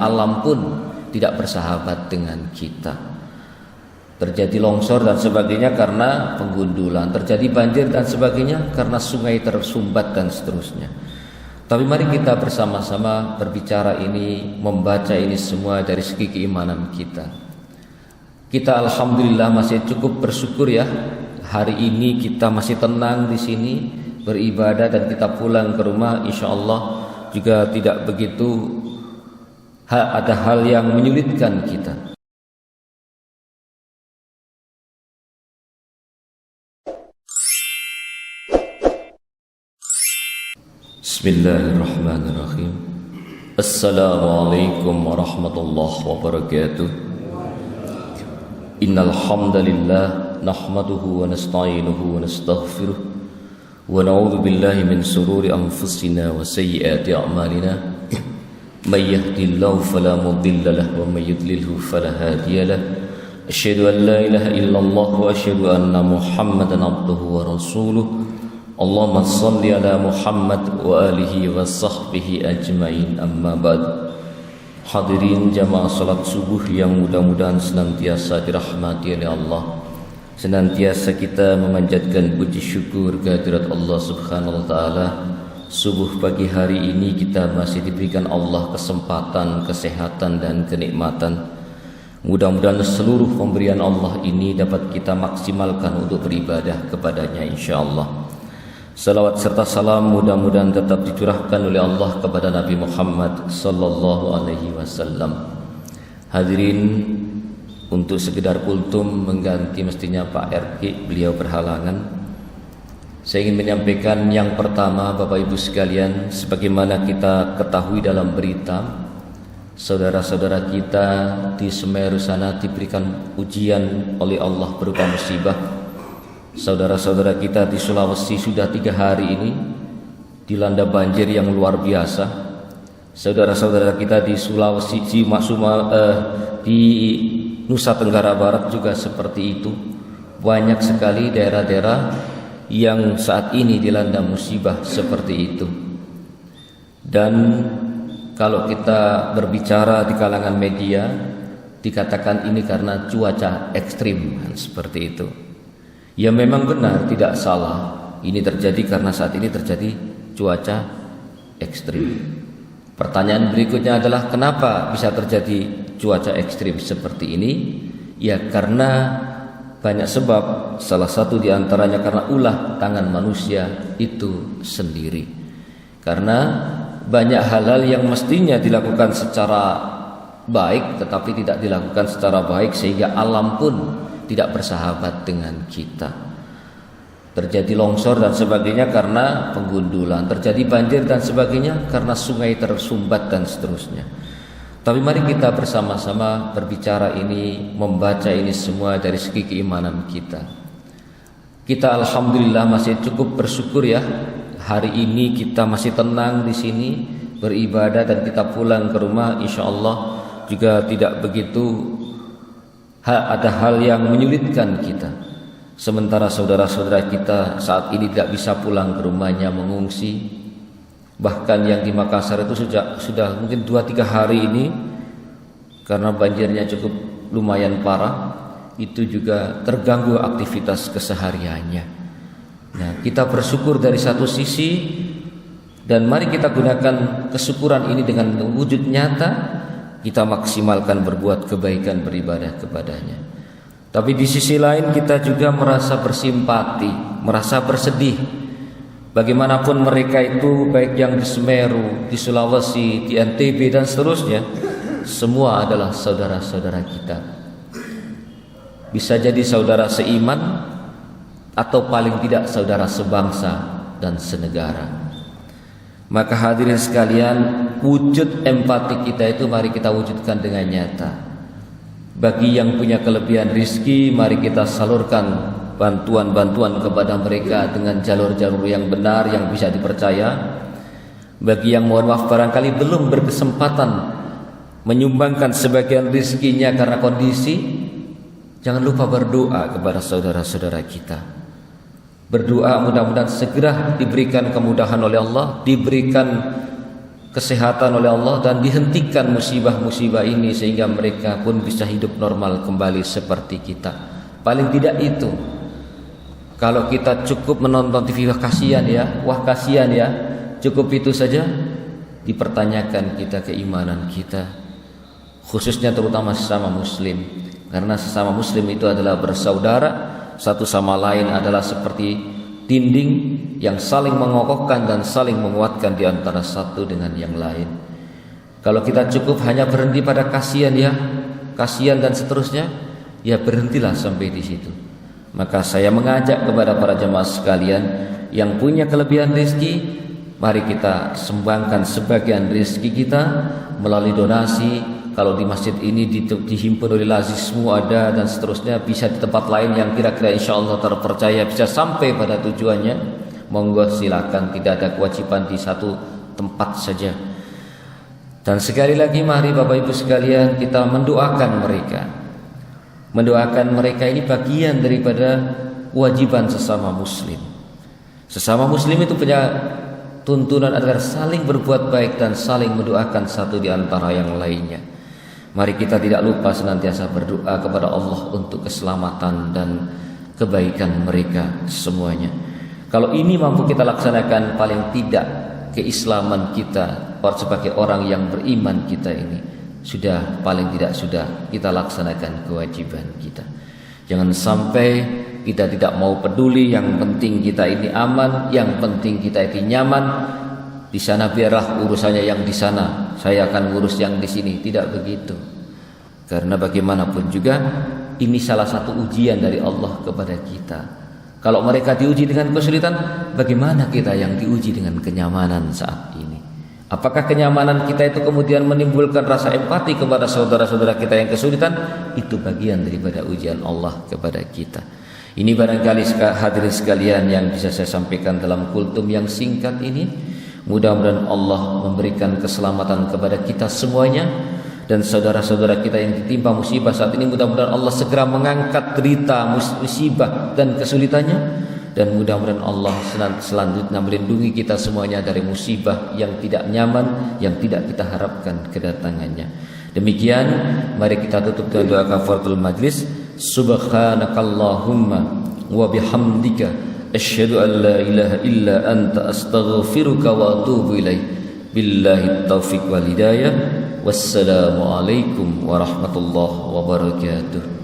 alam pun tidak bersahabat dengan kita. Terjadi longsor dan sebagainya karena penggundulan, terjadi banjir dan sebagainya karena sungai tersumbat dan seterusnya. Tapi mari kita bersama-sama berbicara ini, membaca ini semua dari segi keimanan kita. Kita alhamdulillah masih cukup bersyukur ya. Hari ini kita masih tenang di sini beribadah dan kita pulang ke rumah, insyaallah juga tidak begitu ada hal yang menyulitkan kita. Bismillahirrahmanirrahim. Assalamualaikum warahmatullahi wabarakatuh. Innal hamdalillah nahmaduhu wa nasta'inuhu wa nastaghfiruh wa na'udzu billahi min shururi anfusina wa sayyiati a'malina. May yahdihillahu fala mudilla lahu wa may yudlilhu fala hadiya lahu. Asyhadu an la ilaha illallah wa asyhadu anna Muhammadan abduhu wa rasuluh. Allahumma shalli ala Muhammad wa alihi wa sahbihi ajmain, amma ba'd. Hadirin jamaah salat subuh yang mudah-mudahan senantiasa dirahmati oleh Allah. Senantiasa kita memanjatkan puji syukur kehadirat Allah Subhanahu wa taala. Subuh pagi hari ini kita masih diberikan Allah kesempatan, kesehatan dan kenikmatan. Mudah-mudahan seluruh pemberian Allah ini dapat kita maksimalkan untuk beribadah kepadanya insyaallah. Salawat serta salam mudah-mudahan tetap dicurahkan oleh Allah kepada Nabi Muhammad sallallahu alaihi wasallam. Hadirin, untuk sekedar kultum mengganti mestinya Pak RK, beliau berhalangan. Saya ingin menyampaikan yang pertama, Bapak Ibu sekalian, sebagaimana kita ketahui dalam berita, saudara-saudara kita di Semeru sana diberikan ujian oleh Allah berupa musibah. Saudara-saudara kita di Sulawesi sudah 3 hari ini dilanda banjir yang luar biasa. Saudara-saudara kita di Sulawesi, di Nusa Tenggara Barat juga seperti itu. Banyak sekali daerah-daerah yang saat ini dilanda musibah seperti itu. Dan kalau kita berbicara di kalangan media, dikatakan ini karena cuaca ekstrim, seperti itu. Ya memang benar, tidak salah. Ini terjadi karena saat ini terjadi cuaca ekstrim. Pertanyaan berikutnya adalah kenapa bisa terjadi cuaca ekstrim seperti ini? Ya karena banyak sebab. Salah satu diantaranya karena ulah tangan manusia itu sendiri. Karena banyak hal-hal yang mestinya dilakukan secara baik tetapi tidak dilakukan secara baik sehingga alam pun tidak bersahabat dengan kita. Terjadi longsor dan sebagainya karena penggundulan, terjadi banjir dan sebagainya karena sungai tersumbat dan seterusnya. Tapi mari kita bersama-sama berbicara ini, membaca ini semua dari segi keimanan kita. Kita alhamdulillah masih cukup bersyukur ya. Hari ini kita masih tenang di sini beribadah dan kita pulang ke rumah, insyaallah juga tidak begitu ada hal yang menyulitkan kita. Sementara saudara-saudara kita saat ini tidak bisa pulang ke rumahnya, mengungsi. Bahkan yang di Makassar itu sudah mungkin 2-3 hari ini karena banjirnya cukup lumayan parah, itu juga terganggu aktivitas kesehariannya. Nah, kita bersyukur dari satu sisi, dan mari kita gunakan kesyukuran ini dengan wujud nyata. Kita maksimalkan berbuat kebaikan, beribadah kepadanya. Tapi di sisi lain kita juga merasa bersimpati, merasa bersedih. Bagaimanapun mereka itu, baik yang di Semeru, di Sulawesi, di NTB dan seterusnya, semua adalah saudara-saudara kita. Bisa jadi saudara seiman atau paling tidak saudara sebangsa dan senegara. Maka hadirin sekalian, wujud empati kita itu mari kita wujudkan dengan nyata. Bagi yang punya kelebihan rizki, mari kita salurkan bantuan-bantuan kepada mereka dengan jalur-jalur yang benar, yang bisa dipercaya. Bagi yang mohon maaf barangkali belum berkesempatan menyumbangkan sebagian rizkinya karena kondisi, jangan lupa berdoa kepada saudara-saudara kita. Berdoa mudah-mudahan segera diberikan kemudahan oleh Allah, diberikan kesehatan oleh Allah dan dihentikan musibah-musibah ini sehingga mereka pun bisa hidup normal kembali seperti kita. Paling tidak itu. Kalau kita cukup menonton TV, wah kasihan ya, cukup itu saja, dipertanyakan kita keimanan kita, khususnya terutama sesama muslim. Karena sesama muslim itu adalah bersaudara, satu sama lain adalah seperti dinding yang saling mengokohkan dan saling menguatkan di antara satu dengan yang lain. Kalau kita cukup hanya berhenti pada kasihan dan seterusnya, ya berhentilah sampai di situ. Maka saya mengajak kepada para jemaah sekalian yang punya kelebihan rezeki, mari kita sumbangkan sebagian rezeki kita melalui donasi. Kalau di masjid ini dihimpun oleh lazismu ada dan seterusnya, bisa di tempat lain yang kira-kira insya Allah terpercaya bisa sampai pada tujuannya, monggo silakan, tidak ada kewajiban di satu tempat saja. Dan sekali lagi mari Bapak Ibu sekalian kita mendoakan mereka. Mendoakan mereka ini bagian daripada kewajiban sesama muslim. Sesama muslim itu punya tuntunan agar saling berbuat baik dan saling mendoakan satu di antara yang lainnya. Mari kita tidak lupa senantiasa berdoa kepada Allah untuk keselamatan dan kebaikan mereka semuanya. Kalau ini mampu kita laksanakan, paling tidak keislaman kita sebagai orang yang beriman kita ini paling tidak sudah kita laksanakan kewajiban kita. Jangan sampai kita tidak mau peduli, yang penting kita ini aman, yang penting kita ini nyaman. Di sana biarlah urusannya yang di sana, saya akan ngurus yang di sini. Tidak begitu. Karena bagaimanapun juga ini salah satu ujian dari Allah kepada kita. Kalau mereka diuji dengan kesulitan, bagaimana kita yang diuji dengan kenyamanan saat ini? Apakah kenyamanan kita itu kemudian menimbulkan rasa empati kepada saudara-saudara kita yang kesulitan? Itu bagian daripada ujian Allah kepada kita. Ini barangkali hadirin sekalian yang bisa saya sampaikan dalam kultum yang singkat ini. Mudah-mudahan Allah memberikan keselamatan kepada kita semuanya, dan saudara-saudara kita yang ditimpa musibah saat ini, mudah-mudahan Allah segera mengangkat derita musibah dan kesulitannya, dan mudah-mudahan Allah selanjutnya melindungi kita semuanya dari musibah yang tidak nyaman, yang tidak kita harapkan kedatangannya. Demikian, mari kita tutup dengan doa kafaratul majlis. Subhanakallahumma wa bihamdika asyhadu an la ilaha illa anta astaghfiruka wa atubu ilaik. Billahi taufiq wal hidayah. Wassalamu alaikum warahmatullahi wabarakatuh.